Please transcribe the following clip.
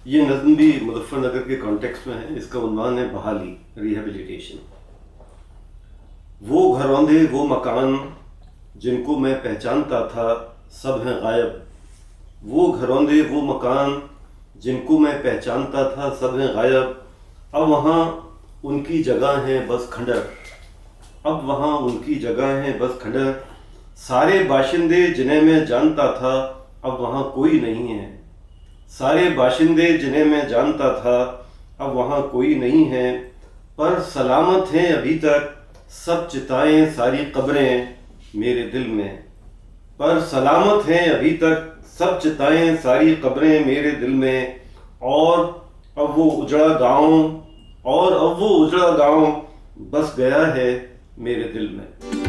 ये नज़्म भी मुज़फ्फरनगर के कॉन्टेक्स्ट में है। इसका उन्वान है बहाली, रिहेबिलिटेशन। वो घरौंदे वो मकान जिनको मैं पहचानता था, सब हैं गायब। वो घरौंदे वो मकान जिनको मैं पहचानता था, सब हैं गायब। अब वहाँ उनकी जगह है बस खंडर। अब वहाँ उनकी जगह है बस खंडर। सारे बाशिंदे जिन्हें मैं जानता था, अब वहाँ कोई नहीं है। सारे बाशिंदे जिन्हें मैं जानता था, अब वहाँ कोई नहीं है। पर सलामत हैं अभी तक सब चिताएं सारी कब्रें मेरे दिल में। पर सलामत हैं अभी तक सब चिताएं सारी कब्रें मेरे दिल में। और अब वो उजड़ा गाँव, और अब वो उजड़ा गाँव बस गया है मेरे दिल में।